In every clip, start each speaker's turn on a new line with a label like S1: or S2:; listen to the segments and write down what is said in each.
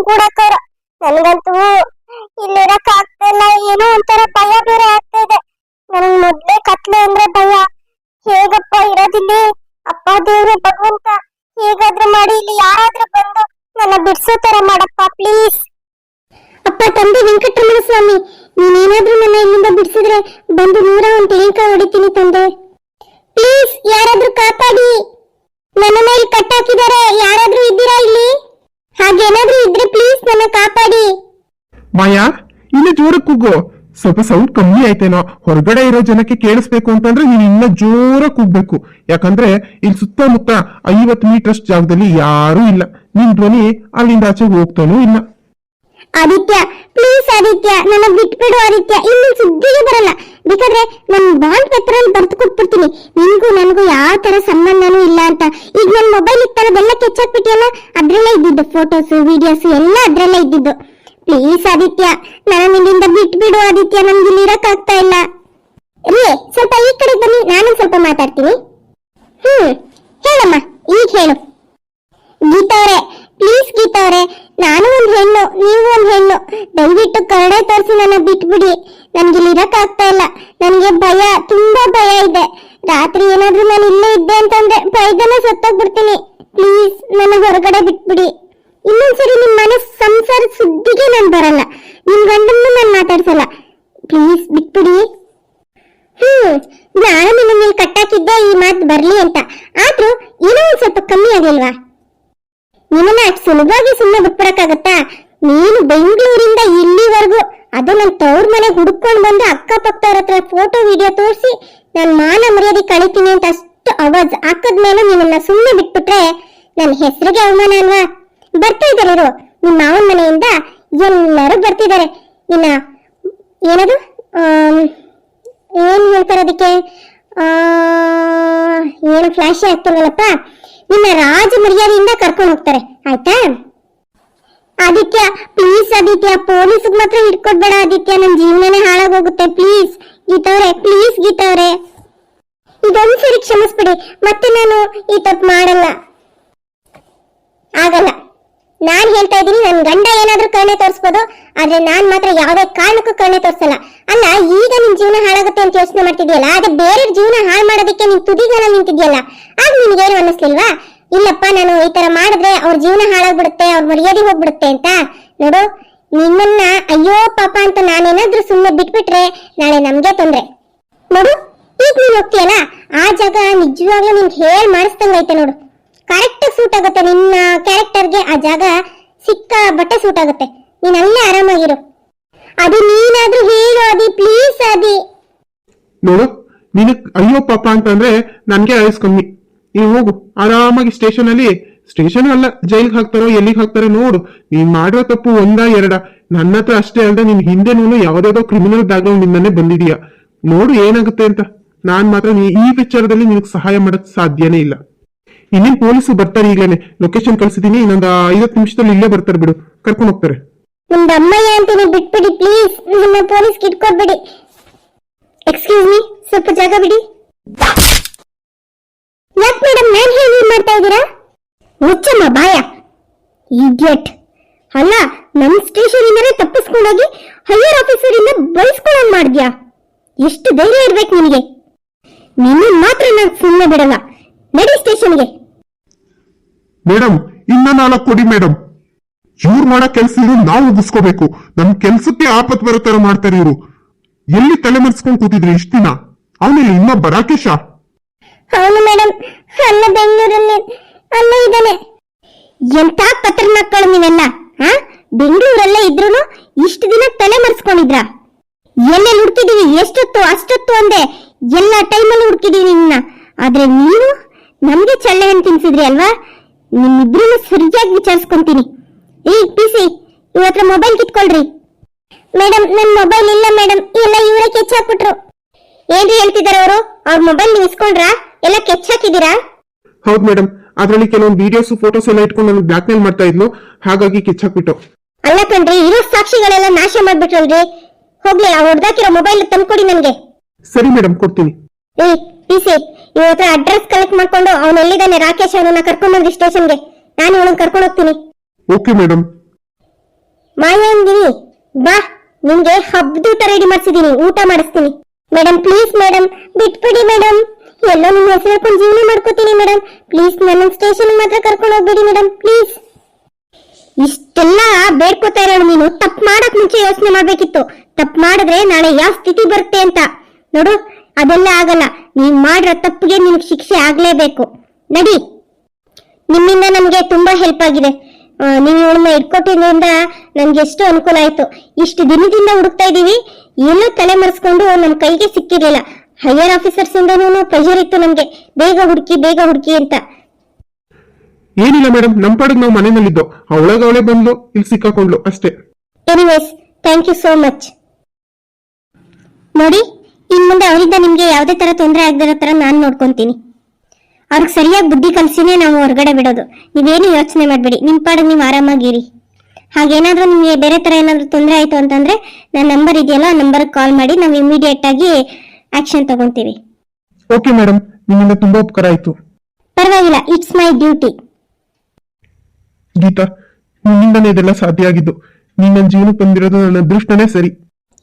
S1: ಕೂಡಕ್ಕಾರ. ನನ್ಗಂತೂ ಇಲ್ಲಿರಕ್ ಆಗ್ತಾ ಇಲ್ಲ, ಏನೋ ಒಂಥರ ಭಯ ಬೇರೆ ಆಗ್ತಾ ಇದೆ. ನನ್ಗ್ ಮೊದ್ಲೇ ಕತ್ಲೆ ಅಂದ್ರೆ ಭಯ. ಹೇಗಪ್ಪ ಇರೋದಿಲ್ಲಿ? ಅಪ್ಪ ದೇವ್ರೆ ಭಗವಂತ, ಹೇಗಾದ್ರೂ ಮಾಡಿ ಇಲ್ಲಿ ಯಾರಾದ್ರೂ ಬಂದು ನನ್ನ ಬಿಡ್ಸೋ ತರ ಮಾಡಪ್ಪ ಪ್ಲೀಸ್. ಅಪ್ಪ ತಂದೆ ವೆಂಕಟರಮಣ ಸ್ವಾಮಿ, ನೀನೇನಾದ್ರೂ ನನ್ನ ಇಲ್ಲಿಂದ ಬಿಡಿಸಿದ್ರೆ ಬಂದು 101 ಟೇಂಕ ಹೊಡಿತೀನಿ ತಂದೆ. ಪ್ಲೀಸ್ ಯಾರಾದ್ರೂ ಕಾಪಾಡಿ. ನನ್ನ ಮೇಲೆ ಕಟ್ಟಾಕಿದ್ದಾರೆ, ಯಾರಾದ್ರೂ ಇದ್ದೀರಾ ಇಲ್ಲಿ? ಹಾಗೇನಾದ್ರೂ ಇದ್ರೆ ಪ್ಲೀಸ್ ನನ್ನ ಕಾಪಾಡಿ.
S2: ಮಾಯಾ, ಇನ್ನು ಜೋರ ಕೂಗು. ಸ್ವಲ್ಪ ಸೌಂಡ್ ಕಮ್ಮಿ ಆಯ್ತೇನೋ. ಹೊರಗಡೆ ಇರೋ ಜನಕ್ಕೆ ಕೇಳಿಸ್ಬೇಕು ಅಂತಂದ್ರೆ ನೀನ್ ಇನ್ನ ಜೋರ ಕೂಗ್ಬೇಕು. ಯಾಕಂದ್ರೆ ಇಲ್ಲಿ ಸುತ್ತಮುತ್ತ 50 ಮೀಟರ್ ಜಾಗದಲ್ಲಿ ಯಾರೂ ಇಲ್ಲ. ನಿನ್ ಧ್ವನಿ ಅಲ್ಲಿಂದ ಆಚೆ ಹೋಗ್ತಾನೂ ಇಲ್ಲ.
S1: ಆದಿತ್ಯ ಪ್ಲೀಸ್, ಆದಿತ್ಯ ನನ್ನ ಬಿಟ್ಬಿಡು ಆದಿತ್ಯ. ಇನ್ನು ಸುದ್ದಿಗೆ ಬರಲ್ಲ. ಬೇಕಾದ್ರೆ ನನ್ ಬಾಂಡ್ ಪತ್ರದಲ್ಲಿ ಬರ್ದು ಕೊಟ್ಬಿಡ್ತೀನಿ. ನಿನ್ಗೂ ನನಗೂ ಯಾವ ತರ ಸಂಬಂಧನೂ ಇಲ್ಲ ಅಂತ. ಈಗ ನನ್ ಮೊಬೈಲ್ ಇತ್ತಲ್ಲ, ಬೆಲ್ಲ ಕೆಚ್ಚಾಕ್ಬಿಟ್ಟಿಯಲ್ಲ, ಅದ್ರಲ್ಲೇ ಇದ್ದಿದ್ದು ಫೋಟೋಸ್ ವಿಡಿಯೋಸ್ ಎಲ್ಲ ಅದ್ರಲ್ಲೇ ಇದ್ದಿದ್ದು. ಪ್ಲೀಸ್ ಆದಿತ್ಯ, ನನ್ನ ನಿನ್ನಿಂದ ಬಿಟ್ಬಿಡು ಆದಿತ್ಯ. ನನ್ಗೆ ಇಲ್ಲಿ ಇರಕ್ ಆಗ್ತಾ ಇಲ್ಲ. ರೀ ಸ್ವಲ್ಪ ಈ ಕಡೆ ಬನ್ನಿ, ನಾನು ಸ್ವಲ್ಪ ಮಾತಾಡ್ತೀನಿ. ಹೇಳಮ್ಮ, ಈಗ ಹೇಳು. ಗೀತಾ ಅವರೇ ಪ್ಲೀಸ್, ಗೀತಾ ಅವರೇ, ನಾನು ಒಂದ್ ಹೆಣ್ಣು, ನೀವು ಒಂದ್ ಹೆಣ್ಣು. ದಯವಿಟ್ಟು ಕರಡೆ ತೋರಿಸಿ ನನ್ನ ಬಿಟ್ಬಿಡಿ. ನನ್ಗೆ ಇಲ್ಲಿ ಇರಕ್ ಆಗ್ತಾ ಇಲ್ಲ. ನನ್ಗೆ ಭಯ, ತುಂಬಾ ಭಯ ಇದೆ. ರಾತ್ರಿ ಏನಾದ್ರೂ ನಾನು ಇಲ್ಲೇ ಇದ್ದೆ ಅಂತಂದ್ರೆ ಭಯದಲ್ಲೇ ಸತ್ತೋಗ್ಬಿಡ್ತೀನಿ. ಪ್ಲೀಸ್ ನನ್ನ ಹೊರಗಡೆ ಬಿಟ್ಬಿಡಿ. ಇನ್ನೊಂದ್ಸರಿ ನಿಮ್ ಮನೆ ಸಂಸಾರ ಸುದ್ದಿಗೆ ನಾನು ಬರಲ್ಲ. ನಿಮ್ ಗಂಡನ್ನು ನಾನು ಮಾತಾಡ್ಸಲ್ಲ. ಪ್ಲೀಸ್ ಬಿಟ್ಬಿಡಿ. ನಾನು ನಿಮ್ಮ ಮೇಲೆ ಕಟ್ಟಾಕಿದ್ದೆ ಈ ಮಾತು ಬರ್ಲಿ ಅಂತ. ಆದ್ರೂ ಏನೋ ಒಂದ್ ಸ್ವಲ್ಪ ಕಮ್ಮಿ ಆಗಿಲ್ವಾ? ನಿಮ್ಮನ್ನ ಅಷ್ಟು ಸುಲಭವಾಗಿ ಸುಮ್ಮನೆ ಬಿಟ್ಬಿಡಕ್ಕಾಗತ್ತಾ? ನೀನು ಬೆಂಗಳೂರಿಂದ ಇಲ್ಲಿವರೆಗೂ, ಅದು ನನ್ನ ತವ್ರ ಮನೆ ಹುಡುಕೊಂಡು ಬಂದು ಅಕ್ಕಪಕ್ಕದವ್ರ ಹತ್ರ ಫೋಟೋ ವಿಡಿಯೋ ತೋರಿಸಿ ನಾನು ಮಾನ ಮರ್ಯಾದೆ ಕಳಿತೀನಿ ಅಂತ ಅಷ್ಟು ಅವಾಜ್ ಹಾಕದ್ಮೇಲೆ ನಿಮ್ಮನ್ನ ಸುಮ್ಮನೆ ಬಿಟ್ಬಿಟ್ರೆ ನನ್ನ ಹೆಸರಿಗೆ ಅವಮಾನ ಅಲ್ವಾ? ಬರ್ತಾ ಇದ್ದಾರೆ ನಿಮ್ಮ ಮಾವನ ಮನೆಯಿಂದ ಎಲ್ಲರೂ ಬರ್ತಿದ್ದಾರೆ. ನಿನ್ನ ಏನದು ಏನ್ ಹೇಳ್ತಾರೆ ಅದಕ್ಕೆ, ಏನು ಫ್ಲಾಶ್ ಆಗ್ತಿಲ್ವಲ್ಲಪ್ಪ, ನಿನ್ನ ರಾಜ ಮರ್ಯಾದೆಯಿಂದ ಕರ್ಕೊಂಡು ಹೋಗ್ತಾರೆ. ಆಯ್ತಾ? ಆದಿತ್ಯ ಪ್ಲೀಸ್ ಆದಿತ್ಯ, ಪೊಲೀಸ್ ಮಾತ್ರ ಹಿಡ್ಕೊಡ್ಬೇಡ ಆದಿತ್ಯ, ನನ್ನ ಜೀವನನೇ ಹಾಳಾಗೋಗುತ್ತೆ. ಪ್ಲೀಸ್ ಗೀತವ್ರೆ, ಪ್ಲೀಸ್ ಗೀತವ್ರೆ, ಇದೊಂದ್ಸರಿ ಕ್ಷಮಿಸ್ಬಿಡಿ. ಮತ್ತೆ ನಾನು ಈ ತಪ್ಪು ಮಾಡಲ್ಲ. ಆಗಲ್ಲ. ನಾನ್ ಹೇಳ್ತಾ ಇದ್ದೀನಿ, ನನ್ ಗಂಡ ಏನಾದ್ರೂ ಕರುಣೆ ತೋರಿಸ್ಬೋದು, ಆದ್ರೆ ನಾನ್ ಮಾತ್ರ ಯಾವುದೇ ಕಾರಣಕ್ಕೂ ಕರುಣೆ ತೋರಿಸಲ್ಲ. ಅಲ್ಲ, ಈಗ ನಿನ್ ಜೀವನ ಹಾಳಾಗುತ್ತೆ ಅಂತ ಯೋಚನೆ ಮಾಡ್ತಿದ್ಯಲ್ಲ, ಅದೇ ಬೇರೆ ಜೀವನ ಹಾಳು ಮಾಡೋದಕ್ಕೆ ನೀನ್ ತುದಿಗಾಲ ನಿಂತಿದ್ಯಲ್ಲ, ಆಗ ನಿನ್ಗೇನು ಅನ್ನಿಸ್ಲಿಲ್ವಾ? ಇಲ್ಲಪ್ಪ, ನಾನು ಈ ತರ ಮಾಡಿದ್ರೆ ಅವ್ರ ಜೀವನ ಹಾಳಾಗ್ಬಿಡುತ್ತೆ, ಅವ್ರ ಮರ್ಯಾದೆ ಹೋಗ್ಬಿಡುತ್ತೆ ಅಂತ. ನೋಡು, ನಿನ್ನನ್ನ ಅಯ್ಯೋ ಪಾಪ ಅಂತ ನಾನೇನಾದ್ರೂ ಸುಮ್ಮನೆ ಬಿಟ್ಬಿಟ್ರೆ ನಾಳೆ ನಮ್ಗೆ ತೊಂದ್ರೆ. ನೋಡು, ಈಗ ನೀನ್ ಹೋಗ್ತೀಯಲ್ಲ, ಆ ಜಾಗ ನಿಜವಾಗ್ಲೂ ನಿನ್ಗೆ ಹೇಳ್ ಮಾಡಿಸ್ದಂಗೈತೆ ನೋಡು. ಕರೆಕ್ಟ್ ಸೂಟ್ ಆಗುತ್ತೆ ನಿನ್ನ ಕ್ಯಾರೆಕ್ಟರ್ಗೆ. ಆ ಜಾಗ ಸಿಕ್ಕ ಬಟ್ಟೆ ಸೂಟ್ ಆಗುತ್ತೆ. ನೀನ್ ಅಲ್ಲೇ ಆರಾಮಾಗಿರು. ಅದು ನೀನಾದ್ರೂ ಹೇಳು ಆದಿ, ಪ್ಲೀಸ್ ಆದಿ.
S2: ನೋಡು, ನಿನಗ್ ಅಯ್ಯೋ ಪಾಪ ಅಂತಂದ್ರೆ ನನ್ಗೆ ಆಯಸ್ ಕಮ್ಮಿ. ನೀವ್ ಹೋಗು ಆರಾಮಾಗಿ. ಸ್ಟೇಷನ್ ಅಲ್ಲ, ಜೈಲ್ಗೆ ಹಾಕ್ತಾರೋ ಎಲ್ಲಿಗೆ ಹಾಕ್ತಾರೋ ನೋಡು. ನೀನ್ ಮಾಡಿರೋ ತಪ್ಪು 1-2 ನನ್ನ ಹತ್ರ ಅಷ್ಟೇ ಅಲ್ದ ನಿನ್ ಹಿಂದೆನೂ ಯಾವ್ದಾವ್ದೋ ಕ್ರಿಮಿನಲ್ ಬ್ಯಾಕ್ಗ್ರೌಂಡ್ ಇಂದಾನೆ ಬಂದಿದೀಯ. ನೋಡು ಏನಾಗುತ್ತೆ ಅಂತ. ನಾನ್ ಮಾತ್ರ ಈ ವಿಚಾರದಲ್ಲಿ ನಿನಗ್ ಸಹಾಯ ಮಾಡಕ್ ಸಾಧ್ಯನೇ ಇಲ್ಲ. ಇನ್ನೇನ್ ಪೊಲೀಸು ಬರ್ತಾರೆ, ಈಗಲೇ ಲೊಕೇಶನ್ ಕಳ್ಸಿದೀನಿ. ಇನ್ನೊಂದು 50 ನಿಮಿಷದಲ್ಲಿ ಇಲ್ಲೇ ಬರ್ತಾರೆ, ಬಿಡು, ಕರ್ಕೊಂಡು ಹೋಗ್ತಾರೆ.
S1: ನಿಮ್ದು ಅಮ್ಮಯ್ಯ ಅಂತೀನಿ, ಬಿಟ್ಬಿಡಿ ಪ್ಲೀಸ್. ನಿಮ್ಮ ಪೊಲೀಸ್ ಇಟ್ಕೊಡ್ಬೇಡಿ. ಎಕ್ಸ್ಕ್ಯೂಸ್ ಮೀ, ಸ್ವಲ್ಪ ಜಾಗ ಬಿಡಿ. ಯಾಕೆ ಮೇಡಮ್ ನಾನ್ ಹೇಳಿ ಮಾಡ್ತಾ ಇದ್ದೀರಾ? ಮುಚ್ಚಮ್ಮ ಬಾಯ, ಇಡಿಯಟ್. ಅಲ್ಲ, ನಮ್ ಸ್ಟೇಷನ್ ಇಂದನೇ ತಪ್ಪಿಸ್ಕೊಂಡೋಗಿ ಹೈಯರ್ ಆಫೀಸರ್ ಇಂದ ಬಯಸ್ಕೊಂಡ್ ಮಾಡಿದ್ಯಾ? ಎಷ್ಟು ಧೈರ್ಯ ಇರ್ಬೇಕು ನಿನಗೆ. ನಿನ್ನ ಮಾತ್ರ ನಾನು ಸುಮ್ಮನೆ ಬಿಡಲ್ಲ. ನಡಿ ಸ್ಟೇಷನ್ಗೆ.
S2: ಮೇಡಮ್, ಇನ್ನ 4 ಕೊಡಿ ಮೇಡಮ್. ಇವ್ರು ಮಾಡೋ ಕೆಲ್ಸ ಇರು, ನಾವು ಮುಗಿಸ್ಕೋಬೇಕು. ನಮ್ ಕೆಲ್ಸಕ್ಕೆ ಆಪತ್ ಬರೋ ತರ ಮಾಡ್ತಾರೆ ಇವರು. ಎಲ್ಲಿ ತಲೆ ಮರ್ಸ್ಕೊಂಡ್ ಕೂತಿದ್ರಿ ಇಷ್ಟ ದಿನ? ಅವನಿಲ್ಲ ಇನ್ನೊಬ್ಬ ರಾಕೇಶ.
S1: ಹೌದು ಮೇಡಮ್, ಅಲ್ಲ ಬೆಂಗಳೂರಲ್ಲಿ ಅಲ್ಲ ಇದ್ದಾನೆ. ಎಂತ ಪತ್ರ ಮಕ್ಕಳು ನೀವೆಲ್ಲ. ಬೆಂಗಳೂರಲ್ಲೇ ಇದ್ರು ಇಷ್ಟು ದಿನ ತಲೆ ಮರ್ಸ್ಕೊಂಡಿದ್ರ? ಎಲ್ಲೆಲ್ಲಿ ಹುಡುಕಿದೀವಿ, ಎಷ್ಟೊತ್ತು ಅಷ್ಟೊತ್ತು ಅಂದೆ, ಎಲ್ಲ ಟೈಮಲ್ಲಿ ಹುಡುಕಿದೀವಿ ನಿನ್ನ. ಆದ್ರೆ ನೀವು ನಮ್ಗೆ ಚಳ್ಳೆ ಹಣ್ಣು ತಿನ್ಸಿದ್ರಿ ಅಲ್ವಾ? ನಿಮ್ಮಿಬ್ರು ಸರಿಯಾಗಿ ವಿಚಾರಿಸ್ಕೊಂತೀನಿ. ಈ ಪಿಸಿ ಇವತ್ರ ಮೊಬೈಲ್ ಕಿತ್ಕೊಳ್ರಿ. ಮೇಡಮ್, ನನ್ ಮೊಬೈಲ್ ಇಲ್ಲ ಮೇಡಮ್, ಎಲ್ಲ ಇವರೇ ಕೆಚ್ಚಾಕ್ಬಿಟ್ರು. ಏನ್ರಿ ಹೇಳ್ತಿದಾರ ಅವರು? ಅವ್ರ ಮೊಬೈಲ್ ನೀವು ಇಸ್ಕೊಂಡ್ರಾ? ಎಲ್ಲ ಕೆಚ್ಚಾಕಿದೀರಾ?
S2: ಹೌದು ಮೇಡಮ್, ಅದ್ರಲ್ಲಿ ಕೆಲವೊಂದು ವಿಡಿಯೋಸ್ ಫೋಟೋಸ್ ಎಲ್ಲ ಇಟ್ಕೊಂಡು ನನಗೆ ಬ್ಲಾಕ್ ಮೇಲ್ ಮಾಡ್ತಾ ಇದ್ಲು, ಹಾಗಾಗಿ ಕಿಚ್ಚಾಕ್ಬಿಟ್ಟು.
S1: ಅಲ್ಲ ಕಣ್ರಿ, ಇರೋ ಸಾಕ್ಷಿಗಳೆಲ್ಲ ನಾಶ ಮಾಡ್ಬಿಟ್ರಲ್ರಿ. ಹೋಗ್ಲಿ, ಆ ಹೊಡ್ದಾಕಿರೋ ಮೊಬೈಲ್ ತಂದ್ಕೊಡಿ ನನ್ಗೆ.
S2: ಸರಿ ಮೇಡಮ್, ಕೊಡ್ತೀನಿ.
S1: ಏ ಪಿಸಿ, ಇವತ್ರ ಅಡ್ರೆಸ್ ಕಲೆಕ್ಟ್ ಮಾಡ್ಕೊಂಡು ಅವನು ಎಲ್ಲಿದ್ದಾನೆ ರಾಕೇಶ್, ಅವನನ್ನ ಕರ್ಕೊಂಡ್ ಬಂದ್ರಿ ಸ್ಟೇಷನ್ಗೆ. ನಾನು ಇವಳನ್ನ ಕರ್ಕೊಂಡು ಹೋಗ್ತೀನಿ.
S2: Okay madam.
S1: ಮಾಯಾಂಗಿನಿ ಬಾ, ನಿಮ್ಗೆ ಹಬ್ಬದೂಟ ರೆಡಿ ಮಾಡ್ಸಿದೀನಿ, ಊಟ ಮಾಡಿಸ್ತೀನಿ. ಮೇಡಮ್ ಪ್ಲೀಸ್ ಮೇಡಮ್, ಬಿಟ್ಬಿಡಿ ಮೇಡಮ್. ಎಲ್ಲೋ ನಿಮ್ಮ ಹೆಸರು ಹೇಳ್ಕೊಂಡು ಜೀವನ ಮಾಡ್ಕೋತೀನಿ ಮೇಡಮ್. ಪ್ಲೀಸ್ ನನ್ನ ಸ್ಟೇಷನ್ ಮಾತ್ರ ಕರ್ಕೊಂಡು ಹೋಗ್ಬೇಡಿ ಮೇಡಮ್, ಪ್ಲೀಸ್. ಇಷ್ಟೆಲ್ಲ ಬೇಡ್ಕೋತಾ ಇರೋಣ ನೀನು. ತಪ್ಪು ಮಾಡಕ್ ಮುಂಚೆ ಯೋಚನೆ ಮಾಡ್ಬೇಕಿತ್ತು. ತಪ್ಪು ಮಾಡಿದ್ರೆ ನಾಳೆ ಯಾವ ಸ್ಥಿತಿ ಬರುತ್ತೆ ಅಂತ. ನೋಡು, ಅದೆಲ್ಲ ಆಗಲ್ಲ. ನೀನ್ ಮಾಡಿರೋ ತಪ್ಪಿಗೆ ನಿನಗೆ ಶಿಕ್ಷೆ ಆಗ್ಲೇಬೇಕು. ನಡಿ. ನಿಮ್ಮಿಂದ ನಮ್ಗೆ ತುಂಬಾ ಹೆಲ್ಪ್ ಆಗಿದೆ. ನೀವು ಇವಳನ್ನ ಇಟ್ಕೊಟ್ಟಿದ್ರಿಂದ ನನ್ಗೆ ಎಷ್ಟು ಅನುಕೂಲ ಆಯ್ತು. ಇಷ್ಟು ದಿನದಿಂದ ಹುಡುಕ್ತಾ ಇದೀವಿ, ಎಲ್ಲೂ ತಲೆ ಮರೆಸ್ಕೊಂಡು ನಮ್ ಕೈಗೆ ಸಿಕ್ಕಿರ್ಲಿಲ್ಲ. ಹೈಯರ್ ಆಫೀಸರ್ಸ್ ಇಂದನೂ ಪ್ರೆಷರ್ ಇತ್ತು ನಮ್ಗೆ, ಬೇಗ ಹುಡುಕಿ ಅಂತ.
S2: ಏನಿಲ್ಲ ಮೇಡಮ್, ನಮ್ ಪಾಡಿಗೆ ನಾವು ಮನೆಯಲ್ಲಿದ್ದೋ, ಅವಳೇ ಬಂದ್ಲು, ಇಲ್ಲಿ ಸಿಕ್ಕಾಕೊಂಡ್ಲು ಅಷ್ಟೇ.
S1: Anyways, thank you so much. ನೋಡಿ, ಇನ್ ಮುಂದೆ ಅವರಿಂದ ನಿಮ್ಗೆ ಯಾವುದೇ ತರ ತೊಂದರೆ ಆಗದಿರೋ ತರ ನಾನು ನೋಡ್ಕೊಂತೀನಿ. ಅವ್ರಿಗೆ ಸರಿಯಾಗಿ ಬುದ್ಧಿ ಕಲಿಸಿನೇ ನಾವು ಹೊರಗಡೆ ಬಿಡೋದು. ನೀವೇನು ಯೋಚನೆ ಮಾಡ್ಬೇಡಿ, ನಿಮ್ ಪಾಡಿಗೆ ನೀವು ಆರಾಮಾಗಿರಿ. ಹಾಗೇನಾದ್ರೂ ನಿಮ್ಗೆ ಬೇರೆ ತರ ಏನಾದ್ರೂ ತೊಂದರೆ ಆಯ್ತು ಅಂತಂದ್ರೆ ನನ್ನ ನಂಬರ್ ಇದೆಯಲ್ಲ, ಆ ನಂಬರ್ಗೆ ಕಾಲ್ ಮಾಡಿ ನಾವು ಇಮಿಡಿಯೇಟ್ ಆಗಿ ಆಕ್ಷನ್ ತಗೊಂತೀವಿ.
S2: ಓಕೆ ಮೇಡಮ್, ನಿಮ್ಮಿಂದ ತುಂಬಾ ಉಪಕಾರ ಆಯ್ತು.
S1: ಪರವಾಗಿಲ್ಲ, ಇಟ್ಸ್ ಮೈ ಡ್ಯೂಟಿ.
S2: ಗೀತಾ, ನಿನ್ನಿಂದನೇ ಇದೆಲ್ಲ ಸಾಧ್ಯ ಆಗಿದ್ದು. ನೀನ್ ನನ್ನ ಜೀವನಕ್ಕೆ ಬಂದಿರೋದು ನನ್ನ ಅದೃಷ್ಟನೇ ಸರಿ.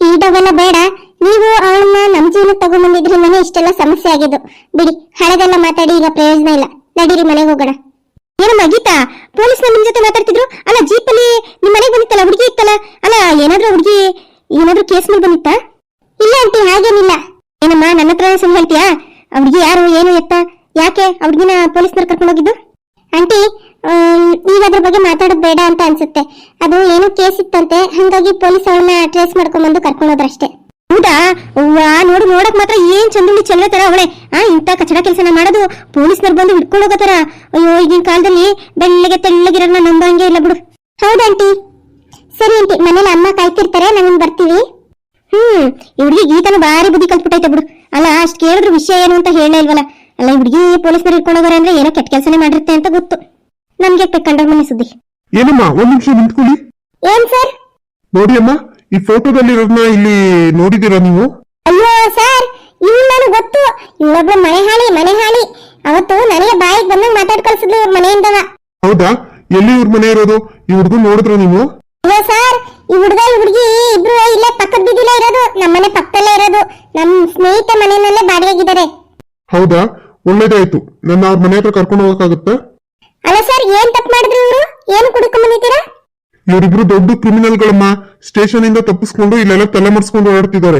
S1: ಈಡವೆಲ್ಲ ಬೇಡ. ನೀವು ಅವಳನ್ನ ನಮ್ ಜೀವನಕ್ಕೆ ತಗೊಂಡ್ಬಂದಿದ್ರಿಂದನೇ ಇಷ್ಟೆಲ್ಲ ಸಮಸ್ಯೆ ಆಗಿದ್ದು. ಬಿಡಿ, ಹಳೆದೆಲ್ಲ ಮಾತಾಡಿ ಈಗ ಪ್ರಯೋಜನ ಇಲ್ಲ. ನಡೀರಿ, ಮನೆಗೆ ಹೋಗೋಣ. ಏನಮ್ಮ ಗೀತಾ, ಪೊಲೀಸ್ನ ನಿಮ್ ಜೊತೆ ಮಾತಾಡ್ತಿದ್ರು ಅಲ್ಲ? ಜೀಪಲ್ಲಿ ನಿಮ್ ಮನೆಗೆ ಬಂದಿತ್ತಲ್ಲ ಹುಡುಗಿ ಇತ್ತಲ್ಲ, ಅಲ್ಲ ಏನಾದ್ರೂ ಹುಡುಗಿ ಏನಾದ್ರೂ ಕೇಸ್ ಮೇಲೆ ಬಂದಿತ್ತಾ? ಇಲ್ಲ ಆಂಟಿ, ಹಾಗೇನಿಲ್ಲ. ಏನಮ್ಮ ನನ್ನ ಹತ್ರ ಸುಮ್ಮನೆ ಹೇಳ್ತೀಯಾ? ಹುಡುಗಿ ಯಾರು, ಏನು ಎತ್ತ, ಯಾಕೆ ಹುಡುಗಿನ ಪೊಲೀಸ್ನವ್ರು ಕರ್ಕೊಂಡು ಹೋಗಿದ್ದು? ಆಂಟಿ, ಈಗ ಅದ್ರ ಬಗ್ಗೆ ಮಾತಾಡೋದು ಬೇಡ ಅಂತ ಅನ್ಸುತ್ತೆ. ಅದು ಏನೋ ಕೇಸ್ ಇತ್ತಂತೆ, ಹಂಗಾಗಿ ಪೊಲೀಸ್ ಅವಳನ್ನ ಟ್ರೇಸ್ ಮಾಡ್ಕೊಂಡ್ಬಂದು ಕರ್ಕೊಂಡೋದ್ರಷ್ಟೇ. ಹೌದಾ? ನೋಡು, ನೋಡಕ್ ಮಾತ್ರ ಏನ್ ಚಂದುಳ್ಳಿ ಚೆಲ್ಲ ತರ ಅವಳೆ. ಇಂಥ ಕಚಡ ಕೆಲಸನ ಮಾಡೋದು ಪೊಲೀಸ್ನವ್ರು ಬಂದು ಹಿಡ್ಕೊಂಡು ಹೋಗೋತರ. ಅಯ್ಯೋ, ಈಗಿನ ಕಾಲದಲ್ಲಿ ಬೆಳ್ಳಗೆ ತೆಳ್ಳಗಿರೋನ್ನ ನಂಬಂಗೆ ಇಲ್ಲ ಬಿಡು. ಹೌದಂಟಿ. ಸರಿ ಆಂಟಿ, ಮನೇಲಿ ಅಮ್ಮ ಕಾಯ್ತಿರ್ತಾರೆ, ನಾವಿನ್ ಬರ್ತೀವಿ. ಈ ಹುಡುಗಿ ಗೀತನ ಭಾರಿ ಬುದ್ಧಿ ಕಲ್ತ್ಬಿಟ್ಟೈತೆ ಬಿಡು. ಅಲ್ಲ, ಅಷ್ಟ್ ಕೇಳಿದ್ರು ವಿಷಯ ಏನು ಅಂತ ಹೇಳೇ ಇಲ್ವಲ್ಲ. ಅಲ್ಲ, ಈ ಹುಡುಗಿ ಪೊಲೀಸ್ನವ್ರು ಹಿಡ್ಕೊಂಡು ಹೋಗೋರೆ ಅಂದ್ರೆ ಏನೋ ಕೆಟ್ಟ ಕೆಲಸನೇ ಮಾಡಿರುತ್ತೆ ಅಂತ ಗೊತ್ತು. ನಮ್ಗೆ ಕಂಡ್ರ ಮನೆ ಸುದ್ದಿ.
S2: ಏನಮ್ಮ, ಒಂದ್ ನಿಮಿಷ ನಿಂತ್ಕೊಳ್ಳಿ.
S1: ಏನ್ ಸರ್?
S2: ನೋಡಿ ಅಮ್ಮ, ಈ ಫೋಟೋದಲ್ಲಿರೋದನ್ನ ಇಲ್ಲಿ ನೋಡಿದೀರಾ ನೀವು?
S1: ಅಯ್ಯೋ ಸರ್, ಇವ್ ನನಗೆ ಗೊತ್ತು. ಇವಳೊಬ್ಳು ಮನೆ ಹಾಳಿ. ಅವತ್ತು ನನಗೆ ಬಾಯಿಗೆ ಬಂದಂಗ್ ಮಾತಾಡ್ ಕಳ್ಸಿದ್ಲು ಇವ್ರ ಮನೆಯಿಂದವ.
S2: ಹೌದಾ? ಎಲ್ಲಿ ಇವ್ರ ಮನೆ ಇರೋದು? ಈ ಹುಡುಗ ನೋಡಿದ್ರ ನೀವು?
S1: ಅಯ್ಯೋ ಸರ್, ಈ ಹುಡುಗಿ ಇಬ್ರು ಇಲ್ಲೇ ಪಕ್ಕದ ಬೀದಿಲೇ ಇರೋದು, ನಮ್ಮನೆ ಪಕ್ಕದಲ್ಲೇ ಇರೋದು. ನಮ್ ಸ್ನೇಹಿತ ಮನೆಯಲ್ಲೇ ಬಾಡಿಗೆಗಿದ್ದಾರೆ.
S2: ಹೌದಾ? ಒಳ್ಳೇದಾಯ್ತು. ನನ್ನ ಅವ್ರ ಮನೆ ಹತ್ರ ಕರ್ಕೊಂಡು ಹೋಗಕ್ಕಾಗುತ್ತಾ?
S1: ಅಲ್ಲ ಸರ್, ಏನ್ ತಪ್ಪು ಮಾಡಿದ್ರು ಇವರು? ಏನು ಕುಡ್ಕೊಂಡ್ ಬಂದಿದ್ದೀರಾ?
S2: ಇವರಿಬ್ರು ದೊಡ್ಡ ಕ್ರಿಮಿನಲ್ಗಳಮ್ಮ. ಸ್ಟೇಷನ್ ಇಂದ ತಪ್ಪಿಸ್ಕೊಂಡು ಇಲ್ಲೆಲ್ಲ ತಲೆ ಮರೆಸ್ಕೊಂಡು ಓಡಾಡ್ತಿದ್ದಾರೆ.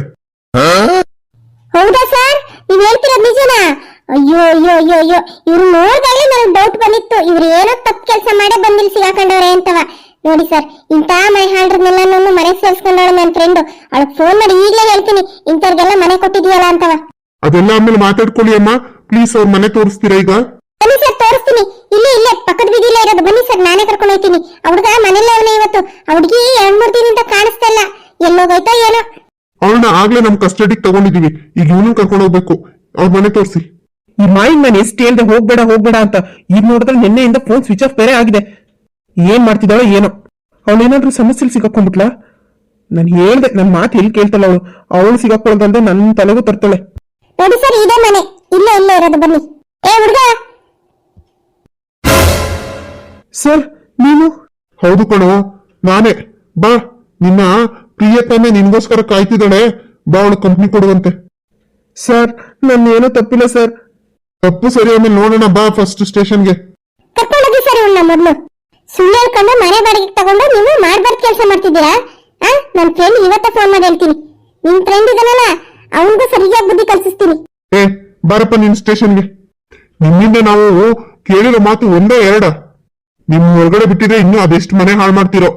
S1: ಹೌದಾ ಸರ್? ನೀವ್ ಹೇಳ್ತಿರೋದ್ ನಿಜನಾ? ಅಯ್ಯೋ ಅಯ್ಯೋ ಅಯ್ಯೋ ಅಯ್ಯೋ, ಇವ್ರು ನೋಡ್ದಾಗ್ಲೇ ನನಗ್ ಡೌಟ್ ಬಂದಿತ್ತು, ಇವ್ರು ಏನೋ ತಪ್ಪು ಕೆಲಸ ಮಾಡೇ ಬಂದಿಲ್ ಸಿಗಾಕೊಂಡವ್ರೆ ಅಂತವ. ನೋಡಿ ಸರ್, ಇಂಥ ಮನೆ ಹಾಳ್ರನ್ನೆಲ್ಲ ಮನೆಗೆ ಸೇರ್ಸ್ಕೊಂಡವಳು ನನ್ನ ಫ್ರೆಂಡ್. ಅವಳಗ್ ಫೋನ್ ಮಾಡಿ ಈಗಲೇ ಹೇಳ್ತೀನಿ, ಇಂಥವ್ರಿಗೆಲ್ಲ ಮನೆ ಕೊಟ್ಟಿದ್ಯಲ್ಲ ಅಂತವ.
S2: ಅದೆಲ್ಲ ಆಮೇಲೆ ಮಾತಾಡ್ಕೊಳ್ಳಿ ಅಮ್ಮ. ಪ್ಲೀಸ್ ಅವ್ರ ಮನೆ ತೋರಿಸ್ತೀರಾ ಈಗ?
S1: ಬನ್ನಿ ಸರ್, ತೋರಿಸ್ತೀನಿ. ಇಲ್ಲೇ ಪಕ್ಕದ ಬೀದಿಲೇ ಇರೋದು. ಬನ್ನಿ ಸರ್, ನಾನೇ ಕರ್ಕೊಂಡು ಹೋಗ್ತೀನಿ. ಹುಡುಗ ಮನೇಲೆ ಅವನೇ ಇವತ್ತು. ಹುಡುಗಿ 2-3 ದಿನದಿಂದ ಕಾಣಿಸ್ತಾ ಇಲ್ಲ, ಎಲ್ಲೋಗೈತೋ ಏನೋ.
S2: ಅವಳನ್ನ ಆಗ್ಲೇ ನಮ್ ಕಸ್ಟಡಿಗೆ ತಗೊಂಡಿದೀವಿ. ಈಗ ಇವನು ಕರ್ಕೊಂಡು ಹೋಗ್ಬೇಕು. ಅವ್ರ ಮನೆ ತೋರಿಸಿ.
S3: ಈ ಮಾಯಿನ್ ನಾನು ಎಷ್ಟು ಹೇಳ್ದೆ ಹೋಗ್ಬೇಡ ಅಂತ. ಈಗ ನೋಡಿದ್ರೆ ನಿನ್ನೆಯಿಂದ ಫೋನ್ ಸ್ವಿಚ್ ಆಫ್ ಬೇರೆ ಆಗಿದೆ. ಏನ್ ಮಾಡ್ತಿದ್ದಾಳೋ ಏನೋ. ಅವಳೇನಾದ್ರೂ ಸಮಸ್ಯೆಲಿ ಸಿಗಾಕೊಂಡ್ಬಿಟ್ಲಾ? ನಾನು ಹೇಳ್ದೆ, ನನ್ ಮಾತು ಎಲ್ಲಿ ಕೇಳ್ತಾಳ ಅವಳು ಸಿಗಾಕೊಳ್ಳೋದಲ್ದೆ ನನ್ನ ತಲೆಗೂ ತರ್ತಾಳೆ.
S1: ನೋಡಿ ಸರ್, ಇದೇ ಮನೆ, ಇಲ್ಲೇ ಇರೋದು. ಬನ್ನಿ. ಏ ಹುಡುಗ.
S3: ಸರ್, ನೀವು?
S2: ಹೌದು ಕಣೋ, ನಾನೇ. ಬಾ, ನಿನ್ನ ಪ್ರಿಯತಮೆ ನಿನ್ಗೋಸ್ಕರ ಕಾಯ್ತಿದ್ದಾಳೆ. ಬಾ, ಅವಳು ಕಂಪ್ನಿ ಕೊಡುವಂತೆ.
S3: ಸರ್, ನನ್ನೇನೋ ತಪ್ಪಿಲ್ಲ ಸರ್.
S2: ತಪ್ಪು ಸರಿ ಆಮೇಲೆ ನೋಡೋಣ. ಬಾ ಫಸ್ಟ್ ಸ್ಟೇಷನ್ಗೆ.
S1: ಕರ್ಕೊಂಡೋಗಿ ಸರ್ ಇವನ್ನ ಮೊದ್ಲು. ಸುಳ್ಳು ಹೇಳ್ಕೊಂಡು ಮನೆ ಬಾಡಿಗೆ ತಗೊಂಡು ನೀವು ಮಾಡ್ಬಾರ್ದು ಕೆಲಸ ಮಾಡ್ತಿದ್ದೀರಾ? ನನ್ನ ಫ್ರೆಂಡ್ ಇವತ್ತ ಫೋನ್ ಮಾಡಿ ಹೇಳ್ತೀನಿ. ನಿನ್ ಫ್ರೆಂಡ್ ಇದನ್ನಲ್ಲ, ಅವನಿಗೂ ಸರಿಯಾಗಿ ಬುದ್ಧಿ ಕಲ್ಸಿಸ್ತೀನಿ.
S2: ಬಾರಪ್ಪ ನಿನ್ ಸ್ಟೇಷನ್ಗೆ. ನಿಮ್ಮಿಂದ ನಾವು ಕೇಳಿರೋ ಮಾತು ಒಂದೇ ಎರಡ. ನಿಮ್ ಹೊರಗಡೆ ಬಿಟ್ಟಿದ್ರೆ ಇನ್ನು ಅದೆಷ್ಟು ಮನೆ ಹಾಳು ಮಾಡ್ತಿರೋ.